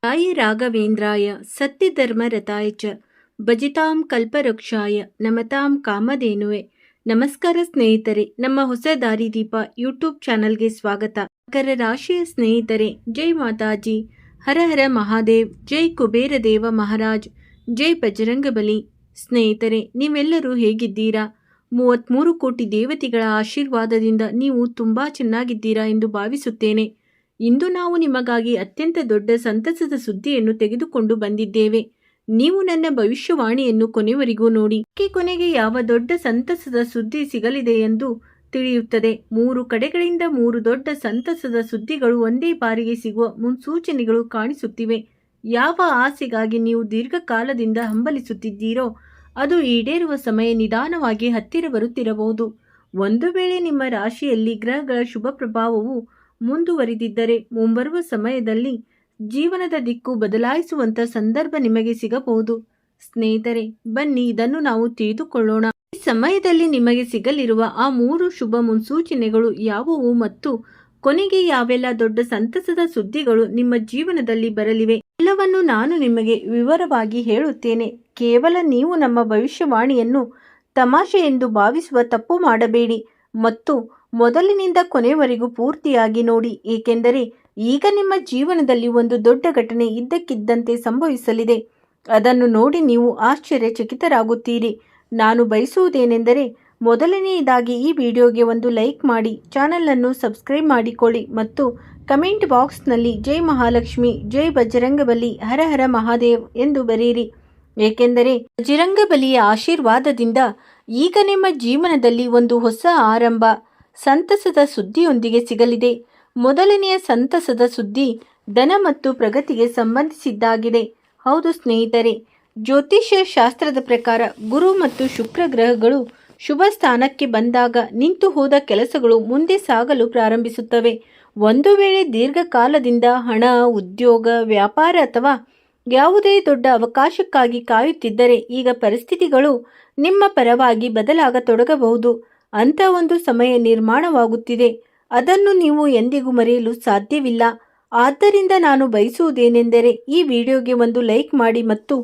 ರಾಯ ರಾಘವೇಂದ್ರಾಯ ಸತ್ಯಧರ್ಮರತಾಯ ಚ ಭಜಿತಾಂ ಕಲ್ಪವೃಕ್ಷಾಯ ನಮತಾಂ ಕಾಮಧೇನುವೆ. ನಮಸ್ಕಾರ ಸ್ನೇಹಿತರೆ, ನಮ್ಮ ಹೊಸ ದಾರಿದೀಪ ಯೂಟ್ಯೂಬ್ ಚಾನಲ್ಗೆ ಸ್ವಾಗತ. ಮಕರ ರಾಶಿಯ ಸ್ನೇಹಿತರೆ, ಜೈ ಮಾತಾಜಿ, ಹರ ಹರ ಮಹಾದೇವ್, ಜೈ ಕುಬೇರ ದೇವ ಮಹಾರಾಜ್, ಜೈ ಬಜರಂಗಬಲಿ. ಸ್ನೇಹಿತರೆ, ನೀವೆಲ್ಲರೂ ಹೇಗಿದ್ದೀರಾ? 33 ಕೋಟಿ ದೇವತೆಗಳ ಆಶೀರ್ವಾದದಿಂದ ನೀವು ತುಂಬ ಚೆನ್ನಾಗಿದ್ದೀರಾ ಎಂದು ಭಾವಿಸುತ್ತೇನೆ. ಇಂದು ನಾವು ನಿಮಗಾಗಿ ಅತ್ಯಂತ ದೊಡ್ಡ ಸಂತಸದ ಸುದ್ದಿಯನ್ನು ತೆಗೆದುಕೊಂಡು ಬಂದಿದ್ದೇವೆ. ನೀವು ನನ್ನ ಭವಿಷ್ಯವಾಣಿಯನ್ನು ಕೊನೆವರೆಗೂ ನೋಡಿ. ಕೊನೆಗೆ ಯಾವ ದೊಡ್ಡ ಸಂತಸದ ಸುದ್ದಿ ಸಿಗಲಿದೆ ಎಂದು ತಿಳಿಯುತ್ತದೆ. 3 ಕಡೆಗಳಿಂದ 3 ದೊಡ್ಡ ಸಂತಸದ ಸುದ್ದಿಗಳು ಒಂದೇ ಬಾರಿಗೆ ಸಿಗುವ ಮುನ್ಸೂಚನೆಗಳು ಕಾಣಿಸುತ್ತಿವೆ. ಯಾವ ಆಸೆಗಾಗಿ ನೀವು ದೀರ್ಘಕಾಲದಿಂದ ಹಂಬಲಿಸುತ್ತಿದ್ದೀರೋ ಅದು ಈಡೇರುವ ಸಮಯ ನಿಧಾನವಾಗಿ ಹತ್ತಿರ ಬರುತ್ತಿರಬಹುದು. ಒಂದು ವೇಳೆ ನಿಮ್ಮ ರಾಶಿಯಲ್ಲಿ ಗ್ರಹಗಳ ಶುಭ ಪ್ರಭಾವವು ಮುಂದುವರಿದಿದ್ದರೆ ಮುಂಬರುವ ಸಮಯದಲ್ಲಿ ಜೀವನದ ದಿಕ್ಕು ಬದಲಾಯಿಸುವಂಥ ಸಂದರ್ಭ ನಿಮಗೆ ಸಿಗಬಹುದು. ಸ್ನೇಹಿತರೆ, ಬನ್ನಿ ಇದನ್ನು ನಾವು ತಿಳಿದುಕೊಳ್ಳೋಣ. ಈ ಸಮಯದಲ್ಲಿ ನಿಮಗೆ ಸಿಗಲಿರುವ ಆ 3 ಶುಭ ಮುನ್ಸೂಚನೆಗಳು ಯಾವುವು ಮತ್ತು ಕೊನೆಗೆ ಯಾವೆಲ್ಲ ದೊಡ್ಡ ಸಂತಸದ ಸುದ್ದಿಗಳು ನಿಮ್ಮ ಜೀವನದಲ್ಲಿ ಬರಲಿವೆ ಎಲ್ಲವನ್ನು ನಾನು ನಿಮಗೆ ವಿವರವಾಗಿ ಹೇಳುತ್ತೇನೆ. ಕೇವಲ ನೀವು ನಮ್ಮ ಭವಿಷ್ಯವಾಣಿಯನ್ನು ತಮಾಷೆ ಎಂದು ಭಾವಿಸುವ ತಪ್ಪು ಮಾಡಬೇಡಿ ಮತ್ತು ಮೊದಲಿನಿಂದ ಕೊನೆಯವರೆಗೂ ಪೂರ್ತಿಯಾಗಿ ನೋಡಿ, ಏಕೆಂದರೆ ಈಗ ನಿಮ್ಮ ಜೀವನದಲ್ಲಿ ಒಂದು ದೊಡ್ಡ ಘಟನೆ ಇದ್ದಕ್ಕಿದ್ದಂತೆ ಸಂಭವಿಸಲಿದೆ. ಅದನ್ನು ನೋಡಿ ನೀವು ಆಶ್ಚರ್ಯಚಕಿತರಾಗುತ್ತೀರಿ. ನಾನು ಬಯಸುವುದೇನೆಂದರೆ, ಮೊದಲನೆಯದಾಗಿ ಈ ವಿಡಿಯೋಗೆ ಒಂದು ಲೈಕ್ ಮಾಡಿ, ಚಾನಲನ್ನು ಸಬ್ಸ್ಕ್ರೈಬ್ ಮಾಡಿಕೊಳ್ಳಿ ಮತ್ತು ಕಮೆಂಟ್ ಬಾಕ್ಸ್ನಲ್ಲಿ ಜೈ ಮಹಾಲಕ್ಷ್ಮಿ, ಜೈ ಬಜರಂಗಬಲಿ, ಹರ ಹರ ಮಹಾದೇವ್ ಎಂದು ಬರೆಯಿರಿ. ಏಕೆಂದರೆ ಬಜರಂಗಬಲಿಯ ಆಶೀರ್ವಾದದಿಂದ ಈಗ ನಿಮ್ಮ ಜೀವನದಲ್ಲಿ ಒಂದು ಹೊಸ ಆರಂಭ ಸಂತಸದ ಸುದ್ದಿಯೊಂದಿಗೆ ಸಿಗಲಿದೆ. ಮೊದಲನೆಯ ಸಂತಸದ ಸುದ್ದಿ ಧನ ಮತ್ತು ಪ್ರಗತಿಗೆ ಸಂಬಂಧಿಸಿದ್ದಾಗಿದೆ. ಹೌದು ಸ್ನೇಹಿತರೆ, ಜ್ಯೋತಿಷ್ಯ ಶಾಸ್ತ್ರದ ಪ್ರಕಾರ ಗುರು ಮತ್ತು ಶುಕ್ರ ಗ್ರಹಗಳು ಶುಭ ಸ್ಥಾನಕ್ಕೆ ಬಂದಾಗ ನಿಂತು ಹೋದ ಕೆಲಸಗಳು ಮುಂದೆ ಸಾಗಲು ಪ್ರಾರಂಭಿಸುತ್ತವೆ. ಒಂದು ವೇಳೆ ದೀರ್ಘಕಾಲದಿಂದ ಹಣ, ಉದ್ಯೋಗ, ವ್ಯಾಪಾರ ಅಥವಾ ಯಾವುದೇ ದೊಡ್ಡ ಅವಕಾಶಕ್ಕಾಗಿ ಕಾಯುತ್ತಿದ್ದರೆ ಈಗ ಪರಿಸ್ಥಿತಿಗಳು ನಿಮ್ಮ ಪರವಾಗಿ ಬದಲಾಗತೊಡಗಬಹುದು. ಅಂಥ ಒಂದು ಸಮಯ ನಿರ್ಮಾಣವಾಗುತ್ತಿದೆ. ಅದನ್ನು ನೀವು ಎಂದಿಗೂ ಮರೆಯಲು ಸಾಧ್ಯವಿಲ್ಲ. ಆದ್ದರಿಂದ ನಾನು ಬಯಸುವುದೇನೆಂದರೆ ಈ ವಿಡಿಯೋಗೆ ಒಂದು ಲೈಕ್ ಮಾಡಿ ಮತ್ತು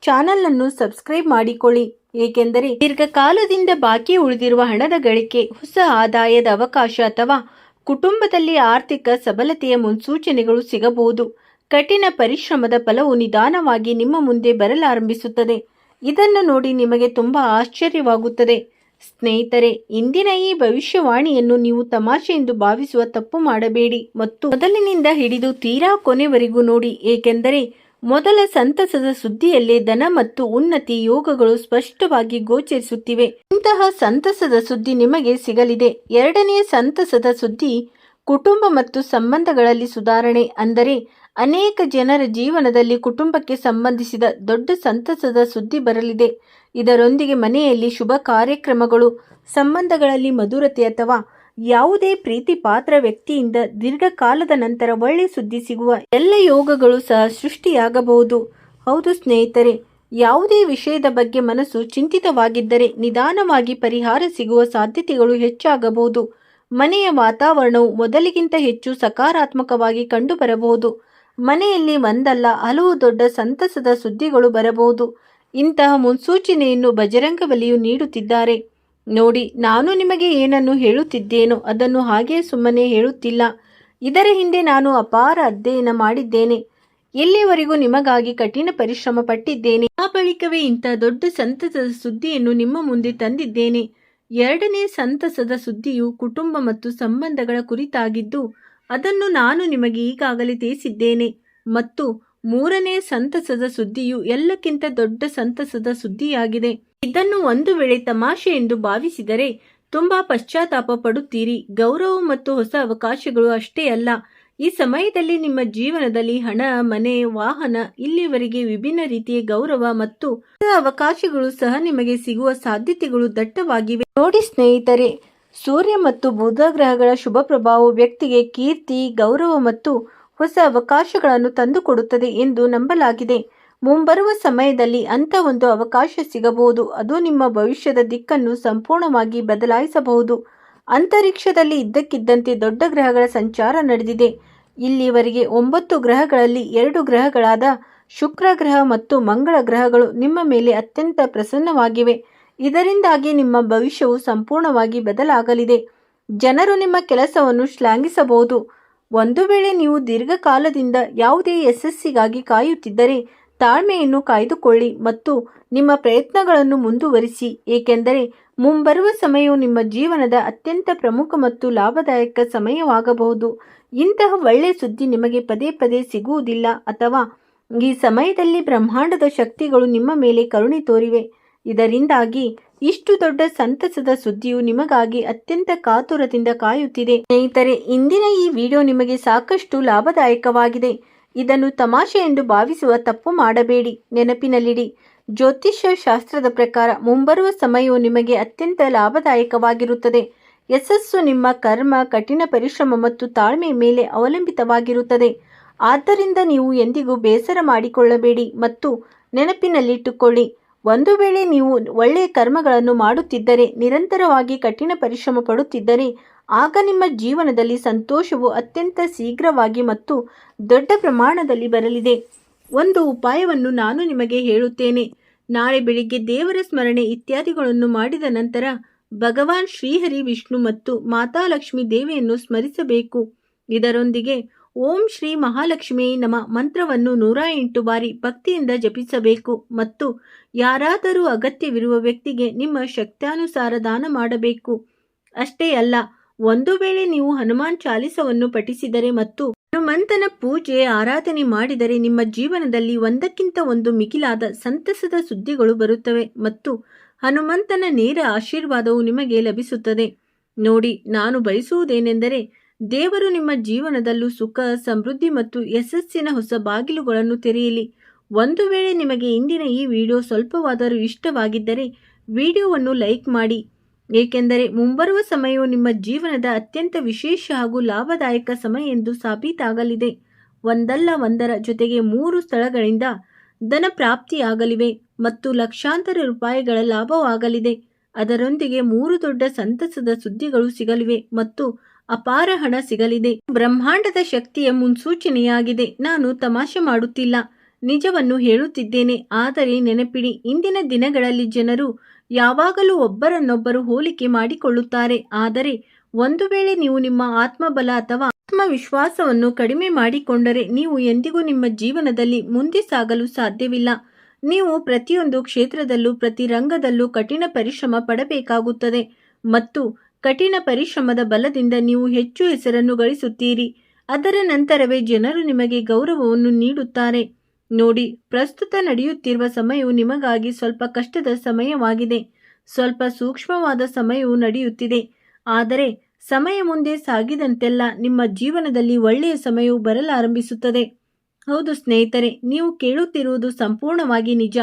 ಚಾನಲನ್ನು ಸಬ್ಸ್ಕ್ರೈಬ್ ಮಾಡಿಕೊಳ್ಳಿ. ಏಕೆಂದರೆ ದೀರ್ಘಕಾಲದಿಂದ ಬಾಕಿ ಉಳಿದಿರುವ ಹಣದ ಗಳಿಕೆ, ಹೊಸ ಆದಾಯದ ಅವಕಾಶ ಅಥವಾ ಕುಟುಂಬದಲ್ಲಿ ಆರ್ಥಿಕ ಸಬಲತೆಯ ಮುನ್ಸೂಚನೆಗಳು ಸಿಗಬಹುದು. ಕಠಿಣ ಪರಿಶ್ರಮದ ಫಲವು ನಿಧಾನವಾಗಿ ನಿಮ್ಮ ಮುಂದೆ ಬರಲಾರಂಭಿಸುತ್ತದೆ. ಇದನ್ನು ನೋಡಿ ನಿಮಗೆ ತುಂಬ ಆಶ್ಚರ್ಯವಾಗುತ್ತದೆ. ಸ್ನೇಹಿತರೆ, ಇಂದಿನ ಈ ಭವಿಷ್ಯವಾಣಿಯನ್ನು ನೀವು ತಮಾಷೆ ಎಂದು ಭಾವಿಸುವ ತಪ್ಪು ಮಾಡಬೇಡಿ ಮತ್ತು ಮೊದಲಿನಿಂದ ಹಿಡಿದು ತೀರಾ ಕೊನೆವರೆಗೂ ನೋಡಿ, ಏಕೆಂದರೆ ಮೊದಲ ಸಂತಸದ ಸುದ್ದಿಯಲ್ಲೇ ಧನ ಮತ್ತು ಉನ್ನತಿ ಯೋಗಗಳು ಸ್ಪಷ್ಟವಾಗಿ ಗೋಚರಿಸುತ್ತಿವೆ. ಇಂತಹ ಸಂತಸದ ಸುದ್ದಿ ನಿಮಗೆ ಸಿಗಲಿದೆ. ಎರಡನೆಯ ಸಂತಸದ ಸುದ್ದಿ ಕುಟುಂಬ ಮತ್ತು ಸಂಬಂಧಗಳಲ್ಲಿ ಸುಧಾರಣೆ. ಅಂದರೆ ಅನೇಕ ಜನರ ಜೀವನದಲ್ಲಿ ಕುಟುಂಬಕ್ಕೆ ಸಂಬಂಧಿಸಿದ ದೊಡ್ಡ ಸಂತಸದ ಸುದ್ದಿ ಬರಲಿದೆ. ಇದರೊಂದಿಗೆ ಮನೆಯಲ್ಲಿ ಶುಭ ಕಾರ್ಯಕ್ರಮಗಳು, ಸಂಬಂಧಗಳಲ್ಲಿ ಮಧುರತೆ ಅಥವಾ ಯಾವುದೇ ಪ್ರೀತಿ ಪಾತ್ರ ವ್ಯಕ್ತಿಯಿಂದ ದೀರ್ಘಕಾಲದ ನಂತರ ಒಳ್ಳೆ ಸುದ್ದಿ ಸಿಗುವ ಎಲ್ಲ ಯೋಗಗಳು ಸಹ ಸೃಷ್ಟಿಯಾಗಬಹುದು. ಹೌದು ಸ್ನೇಹಿತರೆ, ಯಾವುದೇ ವಿಷಯದ ಬಗ್ಗೆ ಮನಸ್ಸು ಚಿಂತಿತವಾಗಿದ್ದರೆ ನಿಧಾನವಾಗಿ ಪರಿಹಾರ ಸಿಗುವ ಸಾಧ್ಯತೆಗಳು ಹೆಚ್ಚಾಗಬಹುದು. ಮನೆಯ ವಾತಾವರಣವು ಮೊದಲಿಗಿಂತ ಹೆಚ್ಚು ಸಕಾರಾತ್ಮಕವಾಗಿ ಕಂಡುಬರಬಹುದು. ಮನೆಯಲ್ಲಿ ಒಂದಲ್ಲ ಹಲವು ದೊಡ್ಡ ಸಂತಸದ ಸುದ್ದಿಗಳು ಬರಬಹುದು. ಇಂತಹ ಮುನ್ಸೂಚನೆಯನ್ನು ಬಜರಂಗಬಲಿಯು ನೀಡುತ್ತಿದ್ದಾರೆ. ನೋಡಿ, ನಾನು ನಿಮಗೆ ಏನನ್ನು ಹೇಳುತ್ತಿದ್ದೇನೋ ಅದನ್ನು ಹಾಗೆ ಸುಮ್ಮನೆ ಹೇಳುತ್ತಿಲ್ಲ. ಇದರ ಹಿಂದೆ ನಾನು ಅಪಾರ ಅಧ್ಯಯನ ಮಾಡಿದ್ದೇನೆ. ಇಲ್ಲಿವರೆಗೂ ನಿಮಗಾಗಿ ಕಠಿಣ ಪರಿಶ್ರಮ ಪಟ್ಟಿದ್ದೇನೆ. ಆ ಬಳಿಕವೇ ಇಂಥ ದೊಡ್ಡ ಸಂತಸದ ಸುದ್ದಿಯನ್ನು ನಿಮ್ಮ ಮುಂದೆ ತಂದಿದ್ದೇನೆ. ಎರಡನೇ ಸಂತಸದ ಸುದ್ದಿಯು ಕುಟುಂಬ ಮತ್ತು ಸಂಬಂಧಗಳ ಕುರಿತಾಗಿದ್ದು ಅದನ್ನು ನಾನು ನಿಮಗೆ ಈಗಾಗಲೇ ತಿಳಿಸಿದ್ದೇನೆ. ಮತ್ತು ಮೂರನೇ ಸಂತಸದ ಸುದ್ದಿಯು ಎಲ್ಲಕ್ಕಿಂತ ದೊಡ್ಡ ಸಂತಸದ ಸುದ್ದಿಯಾಗಿದೆ. ಇದನ್ನು ಒಂದು ವೇಳೆ ತಮಾಷೆ ಎಂದು ಭಾವಿಸಿದರೆ ತುಂಬಾ ಪಶ್ಚಾತ್ತಾಪ ಪಡುತ್ತೀರಿ. ಗೌರವ ಮತ್ತು ಹೊಸ ಅವಕಾಶಗಳು ಅಷ್ಟೇ ಅಲ್ಲ, ಈ ಸಮಯದಲ್ಲಿ ನಿಮ್ಮ ಜೀವನದಲ್ಲಿ ಹಣ, ಮನೆ, ವಾಹನ, ಇಲ್ಲಿವರೆಗೆ ವಿಭಿನ್ನ ರೀತಿಯ ಗೌರವ ಮತ್ತು ಅವಕಾಶಗಳು ಸಹ ನಿಮಗೆ ಸಿಗುವ ಸಾಧ್ಯತೆಗಳು ದಟ್ಟವಾಗಿವೆ. ನೋಡಿ ಸ್ನೇಹಿತರೆ, ಸೂರ್ಯ ಮತ್ತು ಬುಧ ಗ್ರಹಗಳ ಶುಭ ಪ್ರಭಾವವು ವ್ಯಕ್ತಿಗೆ ಕೀರ್ತಿ, ಗೌರವ ಮತ್ತು ಹೊಸ ಅವಕಾಶಗಳನ್ನು ತಂದುಕೊಡುತ್ತದೆ ಎಂದು ನಂಬಲಾಗಿದೆ. ಮುಂಬರುವ ಸಮಯದಲ್ಲಿ ಅಂಥ ಒಂದು ಅವಕಾಶ ಸಿಗಬಹುದು. ಅದು ನಿಮ್ಮ ಭವಿಷ್ಯದ ದಿಕ್ಕನ್ನು ಸಂಪೂರ್ಣವಾಗಿ ಬದಲಾಯಿಸಬಹುದು. ಅಂತರಿಕ್ಷದಲ್ಲಿ ಇದ್ದಕ್ಕಿದ್ದಂತೆ ದೊಡ್ಡ ಗ್ರಹಗಳ ಸಂಚಾರ ನಡೆದಿದೆ. ಇಲ್ಲಿವರೆಗೆ 9 ಗ್ರಹಗಳಲ್ಲಿ 2 ಗ್ರಹಗಳಾದ ಶುಕ್ರ ಗ್ರಹ ಮತ್ತು ಮಂಗಳ ಗ್ರಹಗಳು ನಿಮ್ಮ ಮೇಲೆ ಅತ್ಯಂತ ಪ್ರಸನ್ನವಾಗಿವೆ. ಇದರಿಂದಾಗಿ ನಿಮ್ಮ ಭವಿಷ್ಯವು ಸಂಪೂರ್ಣವಾಗಿ ಬದಲಾಗಲಿದೆ. ಜನರು ನಿಮ್ಮ ಕೆಲಸವನ್ನು ಶ್ಲಾಘಿಸಬಹುದು. ಒಂದು ವೇಳೆ ನೀವು ದೀರ್ಘಕಾಲದಿಂದ ಯಾವುದೇ ಯಶಸ್ಸಿಗಾಗಿ ಕಾಯುತ್ತಿದ್ದರೆ ತಾಳ್ಮೆಯನ್ನು ಕಾಯ್ದುಕೊಳ್ಳಿ ಮತ್ತು ನಿಮ್ಮ ಪ್ರಯತ್ನಗಳನ್ನು ಮುಂದುವರಿಸಿ, ಏಕೆಂದರೆ ಮುಂಬರುವ ಸಮಯವು ನಿಮ್ಮ ಜೀವನದ ಅತ್ಯಂತ ಪ್ರಮುಖ ಮತ್ತು ಲಾಭದಾಯಕ ಸಮಯವಾಗಬಹುದು. ಇಂತಹ ಒಳ್ಳೆಯ ಸುದ್ದಿ ನಿಮಗೆ ಪದೇ ಪದೇ ಸಿಗುವುದಿಲ್ಲ, ಅಥವಾ ಈ ಸಮಯದಲ್ಲಿ ಬ್ರಹ್ಮಾಂಡದ ಶಕ್ತಿಗಳು ನಿಮ್ಮ ಮೇಲೆ ಕರುಣೆ ತೋರಿವೆ. ಇದರಿಂದಾಗಿ ಇಷ್ಟು ದೊಡ್ಡ ಸಂತಸದ ಸುದ್ದಿಯು ನಿಮಗಾಗಿ ಅತ್ಯಂತ ಕಾತುರದಿಂದ ಕಾಯುತ್ತಿದೆ. ಸ್ನೇಹಿತರೆ, ಇಂದಿನ ಈ ವಿಡಿಯೋ ನಿಮಗೆ ಸಾಕಷ್ಟು ಲಾಭದಾಯಕವಾಗಿದೆ. ಇದನ್ನು ತಮಾಷೆ ಎಂದು ಭಾವಿಸುವ ತಪ್ಪು ಮಾಡಬೇಡಿ. ನೆನಪಿನಲ್ಲಿಡಿ, ಜ್ಯೋತಿಷ್ಯ ಶಾಸ್ತ್ರದ ಪ್ರಕಾರ ಮುಂಬರುವ ಸಮಯವು ನಿಮಗೆ ಅತ್ಯಂತ ಲಾಭದಾಯಕವಾಗಿರುತ್ತದೆ. ಯಶಸ್ಸು ನಿಮ್ಮ ಕರ್ಮ, ಕಠಿಣ ಪರಿಶ್ರಮ ಮತ್ತು ತಾಳ್ಮೆಯ ಮೇಲೆ ಅವಲಂಬಿತವಾಗಿರುತ್ತದೆ. ಆದ್ದರಿಂದ ನೀವು ಎಂದಿಗೂ ಬೇಸರ ಮಾಡಿಕೊಳ್ಳಬೇಡಿ ಮತ್ತು ನೆನಪಿನಲ್ಲಿಟ್ಟುಕೊಳ್ಳಿ, ಒಂದು ವೇಳೆ ನೀವು ಒಳ್ಳೆಯ ಕರ್ಮಗಳನ್ನು ಮಾಡುತ್ತಿದ್ದರೆ, ನಿರಂತರವಾಗಿ ಕಠಿಣ ಪರಿಶ್ರಮ ಪಡುತ್ತಿದ್ದರೆ, ಆಗ ನಿಮ್ಮ ಜೀವನದಲ್ಲಿ ಸಂತೋಷವು ಅತ್ಯಂತ ಶೀಘ್ರವಾಗಿ ಮತ್ತು ದೊಡ್ಡ ಪ್ರಮಾಣದಲ್ಲಿ ಬರಲಿದೆ. ಒಂದು ಉಪಾಯವನ್ನು ನಾನು ನಿಮಗೆ ಹೇಳುತ್ತೇನೆ. ನಾಳೆ ಬೆಳಿಗ್ಗೆ ದೇವರ ಸ್ಮರಣೆ ಇತ್ಯಾದಿಗಳನ್ನು ಮಾಡಿದ ನಂತರ ಭಗವಾನ್ ಶ್ರೀಹರಿ ವಿಷ್ಣು ಮತ್ತು ಮಾತಾ ಲಕ್ಷ್ಮೀ ದೇವಿಯನ್ನು ಸ್ಮರಿಸಬೇಕು. ಇದರೊಂದಿಗೆ ಓಂ ಶ್ರೀ ಮಹಾಲಕ್ಷ್ಮಿಯೇ ನಮಃ ಮಂತ್ರವನ್ನು 108 ಬಾರಿ ಭಕ್ತಿಯಿಂದ ಜಪಿಸಬೇಕು ಮತ್ತು ಯಾರಾದರೂ ಅಗತ್ಯವಿರುವ ವ್ಯಕ್ತಿಗೆ ನಿಮ್ಮ ಶಕ್ತ್ಯಾನುಸಾರ ದಾನ ಮಾಡಬೇಕು. ಅಷ್ಟೇ ಅಲ್ಲ, ಒಂದು ವೇಳೆ ನೀವು ಹನುಮಾನ್ ಚಾಲಿಸವನ್ನು ಪಠಿಸಿದರೆ ಮತ್ತು ಹನುಮಂತನ ಪೂಜೆ ಆರಾಧನೆ ಮಾಡಿದರೆ ನಿಮ್ಮ ಜೀವನದಲ್ಲಿ ಒಂದಕ್ಕಿಂತ ಒಂದು ಮಿಗಿಲಾದ ಸಂತಸದ ಸುದ್ದಿಗಳು ಬರುತ್ತವೆ ಮತ್ತು ಹನುಮಂತನ ನೇರ ಆಶೀರ್ವಾದವು ನಿಮಗೆ ಲಭಿಸುತ್ತದೆ. ನೋಡಿ, ನಾನು ಬಯಸುವುದೇನೆಂದರೆ ದೇವರು ನಿಮ್ಮ ಜೀವನದಲ್ಲೂ ಸುಖ, ಸಮೃದ್ಧಿ ಮತ್ತು ಯಶಸ್ಸಿನ ಹೊಸ ಬಾಗಿಲುಗಳನ್ನು ತೆರೆಯಲಿ. ಒಂದು ವೇಳೆ ನಿಮಗೆ ಇಂದಿನ ಈ ವಿಡಿಯೋ ಸ್ವಲ್ಪವಾದರೂ ಇಷ್ಟವಾಗಿದ್ದರೆ ವಿಡಿಯೋವನ್ನು ಲೈಕ್ ಮಾಡಿ, ಏಕೆಂದರೆ ಮುಂಬರುವ ಸಮಯವು ನಿಮ್ಮ ಜೀವನದ ಅತ್ಯಂತ ವಿಶೇಷ ಹಾಗೂ ಲಾಭದಾಯಕ ಸಮಯ ಎಂದು ಸಾಬೀತಾಗಲಿದೆ. ಒಂದಲ್ಲ ಒಂದರ ಜೊತೆಗೆ 3 ಸ್ಥಳಗಳಿಂದ ಧನ ಪ್ರಾಪ್ತಿಯಾಗಲಿವೆ ಮತ್ತು ಲಕ್ಷಾಂತರ ರೂಪಾಯಿಗಳ ಲಾಭವಾಗಲಿದೆ. ಅದರೊಂದಿಗೆ 3 ದೊಡ್ಡ ಸಂತಸದ ಸುದ್ದಿಗಳು ಸಿಗಲಿವೆ ಮತ್ತು ಅಪಾರ ಹಣ ಸಿಗಲಿದೆ. ಬ್ರಹ್ಮಾಂಡದ ಶಕ್ತಿಯ ಮುನ್ಸೂಚನೆಯಾಗಿದೆ. ನಾನು ತಮಾಷೆ ಮಾಡುತ್ತಿಲ್ಲ, ನಿಜವನ್ನು ಹೇಳುತ್ತಿದ್ದೇನೆ. ಆದರೆ ನೆನಪಿಡಿ, ಇಂದಿನ ದಿನಗಳಲ್ಲಿ ಜನರು ಯಾವಾಗಲೂ ಒಬ್ಬರನ್ನೊಬ್ಬರು ಹೋಲಿಕೆ ಮಾಡಿಕೊಳ್ಳುತ್ತಾರೆ. ಆದರೆ ಒಂದು ವೇಳೆ ನೀವು ನಿಮ್ಮ ಆತ್ಮಬಲ ಅಥವಾ ಆತ್ಮವಿಶ್ವಾಸವನ್ನು ಕಡಿಮೆ ಮಾಡಿಕೊಂಡರೆ ನೀವು ಎಂದಿಗೂ ನಿಮ್ಮ ಜೀವನದಲ್ಲಿ ಮುಂದೆ ಸಾಗಲು ಸಾಧ್ಯವಿಲ್ಲ. ನೀವು ಪ್ರತಿಯೊಂದು ಕ್ಷೇತ್ರದಲ್ಲೂ, ಪ್ರತಿ ರಂಗದಲ್ಲೂ ಕಠಿಣ ಪರಿಶ್ರಮ ಪಡಬೇಕಾಗುತ್ತದೆ ಮತ್ತು ಕಠಿಣ ಪರಿಶ್ರಮದ ಬಲದಿಂದ ನೀವು ಹೆಚ್ಚು ಹೆಸರನ್ನು ಗಳಿಸುತ್ತೀರಿ. ಅದರ ನಂತರವೇ ಜನರು ನಿಮಗೆ ಗೌರವವನ್ನು ನೀಡುತ್ತಾರೆ. ನೋಡಿ, ಪ್ರಸ್ತುತ ನಡೆಯುತ್ತಿರುವ ಸಮಯವು ನಿಮಗಾಗಿ ಸ್ವಲ್ಪ ಕಷ್ಟದ ಸಮಯವಾಗಿದೆ. ಸ್ವಲ್ಪ ಸೂಕ್ಷ್ಮವಾದ ಸಮಯವು ನಡೆಯುತ್ತಿದೆ. ಆದರೆ ಸಮಯ ಮುಂದೆ ಸಾಗಿದಂತೆಲ್ಲ ನಿಮ್ಮ ಜೀವನದಲ್ಲಿ ಒಳ್ಳೆಯ ಸಮಯವು ಬರಲಾರಂಭಿಸುತ್ತದೆ. ಹೌದು ಸ್ನೇಹಿತರೆ, ನೀವು ಕೇಳುತ್ತಿರುವುದು ಸಂಪೂರ್ಣವಾಗಿ ನಿಜ.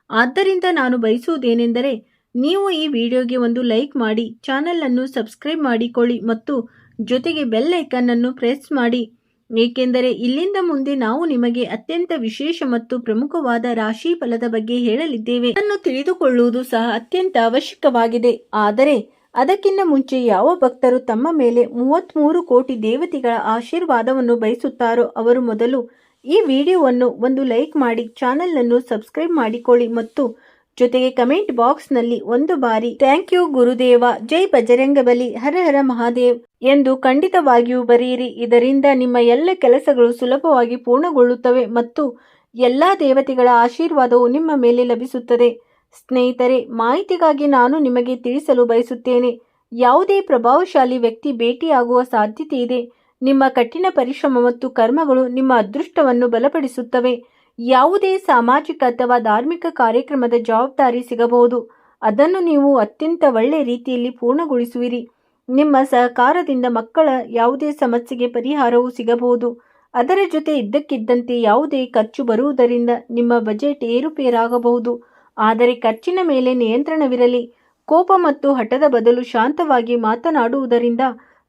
ಆದ್ದರಿಂದ ನಾನು ಬಯಸುವುದೇನೆಂದರೆ ನೀವು ಈ ವಿಡಿಯೋಗೆ ಒಂದು ಲೈಕ್ ಮಾಡಿ, ಚಾನೆಲ್ ಅನ್ನು ಸಬ್ಸ್ಕ್ರೈಬ್ ಮಾಡಿಕೊಳ್ಳಿ ಮತ್ತು ಜೊತೆಗೆ ಬೆಲ್ ಐಕಾನ್ ಅನ್ನು ಪ್ರೆಸ್ ಮಾಡಿ, ಏಕೆಂದರೆ ಇಲ್ಲಿಂದ ಮುಂದೆ ನಾವು ನಿಮಗೆ ಅತ್ಯಂತ ವಿಶೇಷ ಮತ್ತು ಪ್ರಮುಖವಾದ ರಾಶಿ ಫಲದ ಬಗ್ಗೆ ಹೇಳಲಿದ್ದೇವೆ. ಇದನ್ನು ತಿಳಿದುಕೊಳ್ಳುವುದು ಸಹ ಅತ್ಯಂತ ಅವಶ್ಯಕವಾಗಿದೆ. ಆದರೆ ಅದಕ್ಕಿಂತ ಮುಂಚೆ ಯಾವ ಭಕ್ತರು ತಮ್ಮ ಮೇಲೆ 33 ಕೋಟಿ ದೇವತೆಗಳ ಆಶೀರ್ವಾದವನ್ನು ಬಯಸುತ್ತಾರೋ ಅವರು ಮೊದಲು ಈ ವಿಡಿಯೋವನ್ನು ಒಂದು ಲೈಕ್ ಮಾಡಿ, ಚಾನೆಲ್ ಅನ್ನು ಸಬ್ಸ್ಕ್ರೈಬ್ ಮಾಡಿಕೊಳ್ಳಿ ಮತ್ತು ಜೊತೆಗೆ ಕಮೆಂಟ್ ಬಾಕ್ಸ್ ನಲ್ಲಿ ಒಂದು ಬಾರಿ ಥ್ಯಾಂಕ್ ಯು ಗುರುದೇವ, ಜೈ ಬಜರಂಗಬಲಿ, ಹರ ಹರ ಮಹಾದೇವ್ ಎಂದು ಖಂಡಿತವಾಗಿಯೂ ಬರೆಯಿರಿ. ಇದರಿಂದ ನಿಮ್ಮ ಎಲ್ಲ ಕೆಲಸಗಳು ಸುಲಭವಾಗಿ ಪೂರ್ಣಗೊಳ್ಳುತ್ತವೆ ಮತ್ತು ಎಲ್ಲಾ ದೇವತೆಗಳ ಆಶೀರ್ವಾದವು ನಿಮ್ಮ ಮೇಲೆ ಲಭಿಸುತ್ತದೆ. ಸ್ನೇಹಿತರೆ, ಮಾಹಿತಿಗಾಗಿ ನಾನು ನಿಮಗೆ ತಿಳಿಸಲು ಬಯಸುತ್ತೇನೆ, ಯಾವುದೇ ಪ್ರಭಾವಶಾಲಿ ವ್ಯಕ್ತಿ ಭೇಟಿಯಾಗುವ ಸಾಧ್ಯತೆ ಇದೆ. ನಿಮ್ಮ ಕಠಿಣ ಪರಿಶ್ರಮ ಮತ್ತು ಕರ್ಮಗಳು ನಿಮ್ಮ ಅದೃಷ್ಟವನ್ನು ಬಲಪಡಿಸುತ್ತವೆ. ಯಾವುದೇ ಸಾಮಾಜಿಕ ಅಥವಾ ಧಾರ್ಮಿಕ ಕಾರ್ಯಕ್ರಮದ ಜವಾಬ್ದಾರಿ ಸಿಗಬಹುದು. ಅದನ್ನು ನೀವು ಅತ್ಯಂತ ಒಳ್ಳೆಯ ರೀತಿಯಲ್ಲಿ ಪೂರ್ಣಗೊಳಿಸುವಿರಿ. ನಿಮ್ಮ ಸಹಕಾರದಿಂದ ಮಕ್ಕಳ ಯಾವುದೇ ಸಮಸ್ಯೆಗೆ ಪರಿಹಾರವೂ ಸಿಗಬಹುದು. ಅದರ ಜೊತೆ ಇದ್ದಕ್ಕಿದ್ದಂತೆ ಯಾವುದೇ ಖರ್ಚು ಬರುವುದರಿಂದ ನಿಮ್ಮ ಬಜೆಟ್ ಏರುಪೇರಾಗಬಹುದು. ಆದರೆ ಖರ್ಚಿನ ಮೇಲೆ ನಿಯಂತ್ರಣವಿರಲಿ. ಕೋಪ ಮತ್ತು ಹಠದ ಬದಲು ಶಾಂತವಾಗಿ ಮಾತನಾಡುವುದರಿಂದ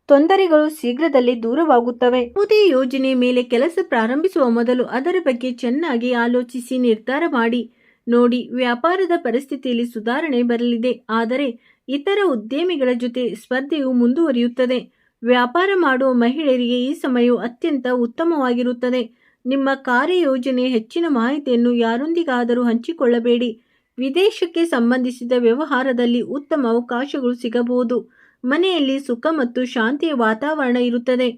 ತೊಂದರೆಗಳು ಶೀಘ್ರದಲ್ಲೇ ದೂರವಾಗುತ್ತವೆ. ಯಾವುದೇ ಯೋಜನೆ ಮೇಲೆ ಕೆಲಸ ಪ್ರಾರಂಭಿಸುವ ಮೊದಲು ಅದರ ಬಗ್ಗೆ ಚೆನ್ನಾಗಿ ಆಲೋಚಿಸಿ ನಿರ್ಧಾರ ಮಾಡಿ. ನೋಡಿ, ವ್ಯಾಪಾರದ ಪರಿಸ್ಥಿತಿಯಲ್ಲಿ ಸುಧಾರಣೆ ಬರಲಿದೆ, ಆದರೆ ಇತರ ಉದ್ಯಮಿಗಳ ಜೊತೆ ಸ್ಪರ್ಧೆಯು ಮುಂದುವರಿಯುತ್ತದೆ. ವ್ಯಾಪಾರ ಮಾಡುವ ಮಹಿಳೆಯರಿಗೆ ಈ ಸಮಯವು ಅತ್ಯಂತ ಉತ್ತಮವಾಗಿರುತ್ತದೆ. ನಿಮ್ಮ ಕಾರ್ಯಯೋಜನೆ ಹೆಚ್ಚಿನ ಮಾಹಿತಿಯನ್ನು ಯಾರೊಂದಿಗಾದರೂ ಹಂಚಿಕೊಳ್ಳಬೇಡಿ. ವಿದೇಶಕ್ಕೆ ಸಂಬಂಧಿಸಿದ ವ್ಯವಹಾರದಲ್ಲಿ ಉತ್ತಮ ಅವಕಾಶಗಳು ಸಿಗಬಹುದು. ಮನೆಯಲ್ಲಿ ಸುಖ ಮತ್ತು ಶಾಂತಿಯ ವಾತಾವರಣ ಇರುತ್ತದೆ.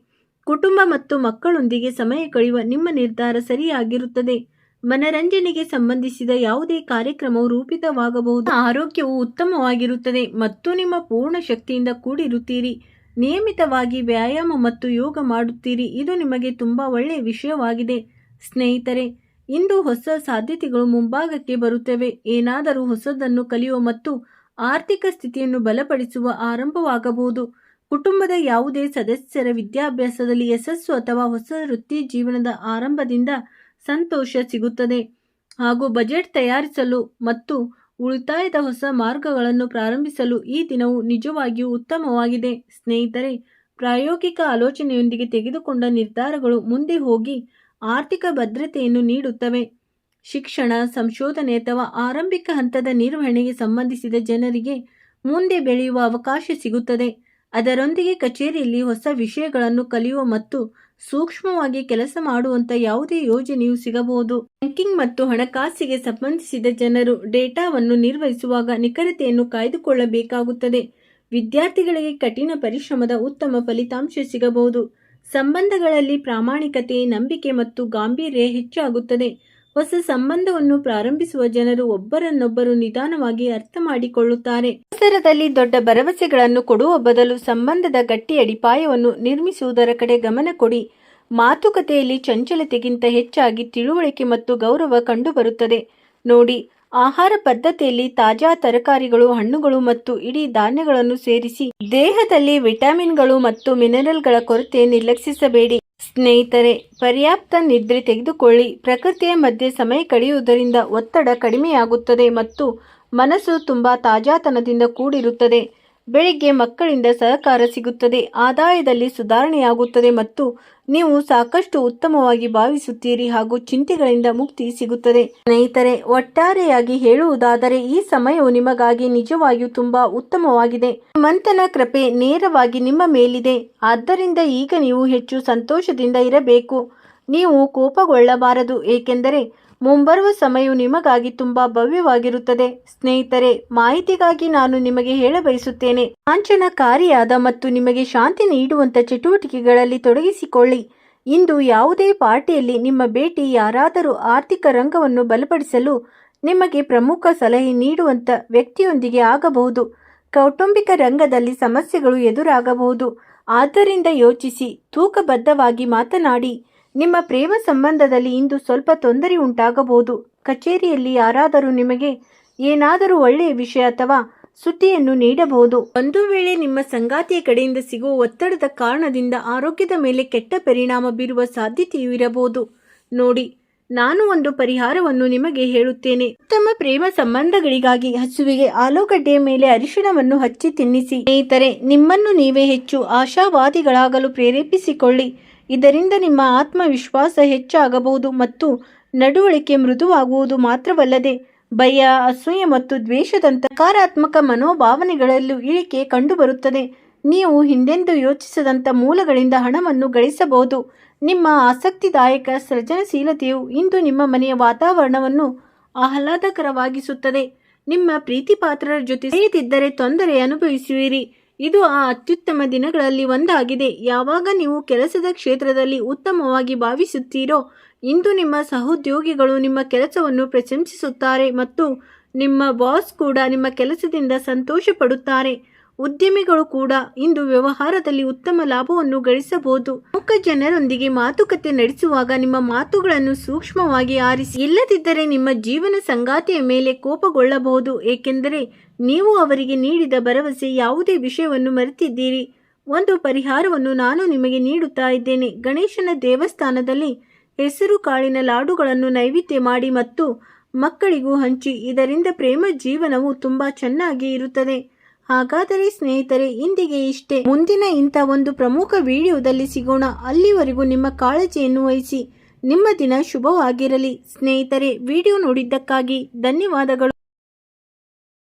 ಕುಟುಂಬ ಮತ್ತು ಮಕ್ಕಳೊಂದಿಗೆ ಸಮಯ ಕಳೆಯುವ ನಿಮ್ಮ ನಿರ್ಧಾರ ಸರಿಯಾಗಿರುತ್ತದೆ. ಮನರಂಜನೆಗೆ ಸಂಬಂಧಿಸಿದ ಯಾವುದೇ ಕಾರ್ಯಕ್ರಮವು ರೂಪಿತವಾಗಬಹುದು. ಆರೋಗ್ಯವು ಉತ್ತಮವಾಗಿರುತ್ತದೆ ಮತ್ತು ನಿಮ್ಮ ಪೂರ್ಣ ಶಕ್ತಿಯಿಂದ ಕೂಡಿರುತ್ತೀರಿ. ನಿಯಮಿತವಾಗಿ ವ್ಯಾಯಾಮ ಮತ್ತು ಯೋಗ ಮಾಡುತ್ತೀರಿ. ಇದು ನಿಮಗೆ ತುಂಬಾ ಒಳ್ಳೆಯ ವಿಷಯವಾಗಿದೆ. ಸ್ನೇಹಿತರೆ, ಇಂದು ಹೊಸ ಸಾಧ್ಯತೆಗಳು ಮುಂಭಾಗಕ್ಕೆ ಬರುತ್ತವೆ. ಏನಾದರೂ ಹೊಸದನ್ನು ಕಲಿಯುವ ಮತ್ತು ಆರ್ಥಿಕ ಸ್ಥಿತಿಯನ್ನು ಬಲಪಡಿಸುವ ಆರಂಭವಾಗಬಹುದು. ಕುಟುಂಬದ ಯಾವುದೇ ಸದಸ್ಯರ ವಿದ್ಯಾಭ್ಯಾಸದಲ್ಲಿ ಯಶಸ್ಸು ಅಥವಾ ಹೊಸ ವೃತ್ತಿ ಜೀವನದ ಆರಂಭದಿಂದ ಸಂತೋಷ ಸಿಗುತ್ತದೆ. ಹಾಗೂ ಬಜೆಟ್ ತಯಾರಿಸಲು ಮತ್ತು ಉಳಿತಾಯದ ಹೊಸ ಮಾರ್ಗಗಳನ್ನು ಪ್ರಾರಂಭಿಸಲು ಈ ದಿನವು ನಿಜವಾಗಿಯೂ ಉತ್ತಮವಾಗಿದೆ. ಸ್ನೇಹಿತರೆ, ಪ್ರಾಯೋಗಿಕ ಆಲೋಚನೆಯೊಂದಿಗೆ ತೆಗೆದುಕೊಂಡ ನಿರ್ಧಾರಗಳು ಮುಂದೆ ಹೋಗಿ ಆರ್ಥಿಕ ಭದ್ರತೆಯನ್ನು ನೀಡುತ್ತವೆ. ಶಿಕ್ಷಣ, ಸಂಶೋಧನೆ ಅಥವಾ ಆರಂಭಿಕ ಹಂತದ ನಿರ್ವಹಣೆಗೆ ಸಂಬಂಧಿಸಿದ ಜನರಿಗೆ ಮುಂದೆ ಬೆಳೆಯುವ ಅವಕಾಶ ಸಿಗುತ್ತದೆ. ಅದರೊಂದಿಗೆ ಕಚೇರಿಯಲ್ಲಿ ಹೊಸ ವಿಷಯಗಳನ್ನು ಕಲಿಯುವ ಮತ್ತು ಸೂಕ್ಷ್ಮವಾಗಿ ಕೆಲಸ ಮಾಡುವಂಥ ಯಾವುದೇ ಯೋಜನೆಯೂ ಸಿಗಬಹುದು. ಬ್ಯಾಂಕಿಂಗ್ ಮತ್ತು ಹಣಕಾಸಿಗೆ ಸಂಬಂಧಿಸಿದ ಜನರು ಡೇಟಾವನ್ನು ನಿರ್ವಹಿಸುವಾಗ ನಿಖರತೆಯನ್ನು ಕಾಯ್ದುಕೊಳ್ಳಬೇಕಾಗುತ್ತದೆ. ವಿದ್ಯಾರ್ಥಿಗಳಿಗೆ ಕಠಿಣ ಪರಿಶ್ರಮದ ಉತ್ತಮ ಫಲಿತಾಂಶ ಸಿಗಬಹುದು. ಸಂಬಂಧಗಳಲ್ಲಿ ಪ್ರಾಮಾಣಿಕತೆ, ನಂಬಿಕೆ ಮತ್ತು ಗಾಂಭೀರ್ಯ ಹೆಚ್ಚಾಗುತ್ತದೆ. ಹೊಸ ಸಂಬಂಧವನ್ನು ಪ್ರಾರಂಭಿಸುವ ಜನರು ಒಬ್ಬರನ್ನೊಬ್ಬರು ನಿಧಾನವಾಗಿ ಅರ್ಥ ಮಾಡಿಕೊಳ್ಳುತ್ತಾರೆ. ಅವಸರದಲ್ಲಿ ದೊಡ್ಡ ಭರವಸೆಗಳನ್ನು ಕೊಡುವ ಬದಲು ಸಂಬಂಧದ ಗಟ್ಟಿ ಅಡಿಪಾಯವನ್ನು ನಿರ್ಮಿಸುವುದರ ಕಡೆ ಗಮನ ಕೊಡಿ. ಮಾತುಕತೆಯಲ್ಲಿ ಚಂಚಲತೆಗಿಂತ ಹೆಚ್ಚಾಗಿ ತಿಳುವಳಿಕೆ ಮತ್ತು ಗೌರವ ಕಂಡುಬರುತ್ತದೆ. ನೋಡಿ, ಆಹಾರ ಪದ್ಧತಿಯಲ್ಲಿ ತಾಜಾ ತರಕಾರಿಗಳು, ಹಣ್ಣುಗಳು ಮತ್ತು ಇಡೀ ಧಾನ್ಯಗಳನ್ನು ಸೇರಿಸಿ. ದೇಹದಲ್ಲಿ ವಿಟಮಿನ್ಗಳು ಮತ್ತು ಮಿನರಲ್ಗಳ ಕೊರತೆ ನಿರ್ಲಕ್ಷಿಸಬೇಡಿ. ಸ್ನೇಹಿತರೆ, ಪರ್ಯಾಪ್ತ ನಿದ್ರೆ ತೆಗೆದುಕೊಳ್ಳಿ. ಪ್ರಕೃತಿಯ ಮಧ್ಯೆ ಸಮಯ ಕಳೆಯುವುದರಿಂದ ಒತ್ತಡ ಕಡಿಮೆಯಾಗುತ್ತದೆ ಮತ್ತು ಮನಸ್ಸು ತುಂಬಾ ತಾಜಾತನದಿಂದ ಕೂಡಿರುತ್ತದೆ. ಬೆಳಿಗ್ಗೆ ಮಕ್ಕಳಿಂದ ಸಹಕಾರ ಸಿಗುತ್ತದೆ, ಆದಾಯದಲ್ಲಿ ಸುಧಾರಣೆಯಾಗುತ್ತದೆ ಮತ್ತು ನೀವು ಸಾಕಷ್ಟು ಉತ್ತಮವಾಗಿ ಭಾವಿಸುತ್ತೀರಿ ಹಾಗೂ ಚಿಂತೆಗಳಿಂದ ಮುಕ್ತಿ ಸಿಗುತ್ತದೆ. ಸ್ನೇಹಿತರೆ, ಒಟ್ಟಾರೆಯಾಗಿ ಹೇಳುವುದಾದರೆ ಈ ಸಮಯವು ನಿಮಗಾಗಿ ನಿಜವಾಗಿಯೂ ತುಂಬಾ ಉತ್ತಮವಾಗಿದೆ. ಮಂತನ ಕೃಪೆ ನೇರವಾಗಿ ನಿಮ್ಮ ಮೇಲಿದೆ. ಆದ್ದರಿಂದ ಈಗ ನೀವು ಹೆಚ್ಚು ಸಂತೋಷದಿಂದ ಇರಬೇಕು. ನೀವು ಕೋಪಗೊಳ್ಳಬಾರದು, ಏಕೆಂದರೆ ಮುಂಬರುವ ಸಮಯವು ನಿಮಗಾಗಿ ತುಂಬಾ ಭವ್ಯವಾಗಿರುತ್ತದೆ. ಸ್ನೇಹಿತರೆ, ಮಾಹಿತಿಗಾಗಿ ನಾನು ನಿಮಗೆ ಹೇಳಬಯಸುತ್ತೇನೆ, ಲಾಂಛನಕಾರಿಯಾದ ಮತ್ತು ನಿಮಗೆ ಶಾಂತಿ ನೀಡುವಂಥ ಚಟುವಟಿಕೆಗಳಲ್ಲಿ ತೊಡಗಿಸಿಕೊಳ್ಳಿ. ಇಂದು ಯಾವುದೇ ಪಾರ್ಟಿಯಲ್ಲಿ ನಿಮ್ಮ ಭೇಟಿ ಯಾರಾದರೂ ಆರ್ಥಿಕ ರಂಗವನ್ನು ಬಲಪಡಿಸಲು ನಿಮಗೆ ಪ್ರಮುಖ ಸಲಹೆ ನೀಡುವಂಥ ವ್ಯಕ್ತಿಯೊಂದಿಗೆ ಆಗಬಹುದು. ಕೌಟುಂಬಿಕ ರಂಗದಲ್ಲಿ ಸಮಸ್ಯೆಗಳು ಎದುರಾಗಬಹುದು. ಆದ್ದರಿಂದ ಯೋಚಿಸಿ, ತೂಕಬದ್ಧವಾಗಿ ಮಾತನಾಡಿ. ನಿಮ್ಮ ಪ್ರೇಮ ಸಂಬಂಧದಲ್ಲಿ ಇಂದು ಸ್ವಲ್ಪ ತೊಂದರೆ ಉಂಟಾಗಬಹುದು. ಕಚೇರಿಯಲ್ಲಿ ಯಾರಾದರೂ ನಿಮಗೆ ಏನಾದರೂ ಒಳ್ಳೆಯ ವಿಷಯ ಅಥವಾ ಸುದ್ದಿಯನ್ನು ನೀಡಬಹುದು. ಒಂದು ವೇಳೆ ನಿಮ್ಮ ಸಂಗಾತಿಯ ಕಡೆಯಿಂದ ಸಿಗುವ ಒತ್ತಡದ ಕಾರಣದಿಂದ ಆರೋಗ್ಯದ ಮೇಲೆ ಕೆಟ್ಟ ಪರಿಣಾಮ ಬೀರುವ ಸಾಧ್ಯತೆಯೂ ಇರಬಹುದು. ನೋಡಿ, ನಾನು ಒಂದು ಪರಿಹಾರವನ್ನು ನಿಮಗೆ ಹೇಳುತ್ತೇನೆ. ಉತ್ತಮ ಪ್ರೇಮ ಸಂಬಂಧಗಳಿಗಾಗಿ ಹಸುವಿಗೆ ಆಲೂಗಡ್ಡೆಯ ಮೇಲೆ ಅರಿಶಿಣವನ್ನು ಹಚ್ಚಿ ತಿನ್ನಿಸಿ. ಸ್ನೇಹಿತರೆ, ನಿಮ್ಮನ್ನು ನೀವೇ ಹೆಚ್ಚು ಆಶಾವಾದಿಗಳಾಗಲು ಪ್ರೇರೇಪಿಸಿಕೊಳ್ಳಿ. ಇದರಿಂದ ನಿಮ್ಮ ಆತ್ಮವಿಶ್ವಾಸ ಹೆಚ್ಚಾಗಬಹುದು ಮತ್ತು ನಡವಳಿಕೆ ಮೃದುವಾಗುವುದು ಮಾತ್ರವಲ್ಲದೆ ಭಯ, ಅಸೂಯೆ ಮತ್ತು ದ್ವೇಷದಂಥ ನಕಾರಾತ್ಮಕ ಮನೋಭಾವನೆಗಳಲ್ಲೂ ಇಳಿಕೆ ಕಂಡುಬರುತ್ತದೆ. ನೀವು ಹಿಂದೆಂದೂ ಯೋಚಿಸದಂಥ ಮೂಲಗಳಿಂದ ಹಣವನ್ನು ಗಳಿಸಬಹುದು. ನಿಮ್ಮ ಆಸಕ್ತಿದಾಯಕ ಸೃಜನಶೀಲತೆಯು ಇಂದು ನಿಮ್ಮ ಮನೆಯ ವಾತಾವರಣವನ್ನು ಆಹ್ಲಾದಕರವಾಗಿಸುತ್ತದೆ. ನಿಮ್ಮ ಪ್ರೀತಿಪಾತ್ರರ ಜೊತೆ ಸೇರಿದಿದ್ದರೆ ತೊಂದರೆ ಅನುಭವಿಸುವಿರಿ. ಇದು ಆ ಅತ್ಯುತ್ತಮ ದಿನಗಳಲ್ಲಿ ಒಂದಾಗಿದೆ. ಯಾವಾಗ ನೀವು ಕೆಲಸದ ಕ್ಷೇತ್ರದಲ್ಲಿ ಉತ್ತಮವಾಗಿ ಭಾವಿಸುತ್ತೀರೋ, ಇಂದು ನಿಮ್ಮ ಸಹೋದ್ಯೋಗಿಗಳು ನಿಮ್ಮ ಕೆಲಸವನ್ನು ಪ್ರಶಂಸಿಸುತ್ತಾರೆ ಮತ್ತು ನಿಮ್ಮ ಬಾಸ್ ಕೂಡ ನಿಮ್ಮ ಕೆಲಸದಿಂದ ಸಂತೋಷ ಪಡುತ್ತಾರೆ. ಉದ್ಯಮಿಗಳು ಕೂಡ ಇಂದು ವ್ಯವಹಾರದಲ್ಲಿ ಉತ್ತಮ ಲಾಭವನ್ನು ಗಳಿಸಬಹುದು. ಪ್ರಮುಖ ಜನರೊಂದಿಗೆ ಮಾತುಕತೆ ನಡೆಸುವಾಗ ನಿಮ್ಮ ಮಾತುಗಳನ್ನು ಸೂಕ್ಷ್ಮವಾಗಿ ಆರಿಸಿ. ಇಲ್ಲದಿದ್ದರೆ ನಿಮ್ಮ ಜೀವನ ಸಂಗಾತಿಯ ಮೇಲೆ ಕೋಪಗೊಳ್ಳಬಹುದು, ಏಕೆಂದರೆ ನೀವು ಅವರಿಗೆ ನೀಡಿದ ಭರವಸೆ ಯಾವುದೇ ವಿಷಯವನ್ನು ಮರೆತಿದ್ದೀರಿ. ಒಂದು ಪರಿಹಾರವನ್ನು ನಾನು ನಿಮಗೆ ನೀಡುತ್ತಾ ಇದ್ದೇನೆ. ಗಣೇಶನ ದೇವಸ್ಥಾನದಲ್ಲಿ ಹೆಸರು ಕಾಳಿನ ಲಾಡುಗಳನ್ನು ನೈವೇದ್ಯ ಮಾಡಿ ಮತ್ತು ಮಕ್ಕಳಿಗೂ ಹಂಚಿ. ಇದರಿಂದ ಪ್ರೇಮ ಜೀವನವು ತುಂಬಾ ಚೆನ್ನಾಗಿ ಇರುತ್ತದೆ. ಹಾಗಾದರೆ ಸ್ನೇಹಿತರೆ, ಇಂದಿಗೆ ಇಷ್ಟೇ. ಮುಂದಿನ ಇಂಥ ಒಂದು ಪ್ರಮುಖ ವಿಡಿಯೋದಲ್ಲಿ ಸಿಗೋಣ. ಅಲ್ಲಿವರೆಗೂ ನಿಮ್ಮ ಕಾಳಜಿಯನ್ನು ವಹಿಸಿ. ನಿಮ್ಮ ದಿನ ಶುಭವಾಗಿರಲಿ. ಸ್ನೇಹಿತರೆ, ವಿಡಿಯೋ ನೋಡಿದ್ದಕ್ಕಾಗಿ ಧನ್ಯವಾದಗಳು.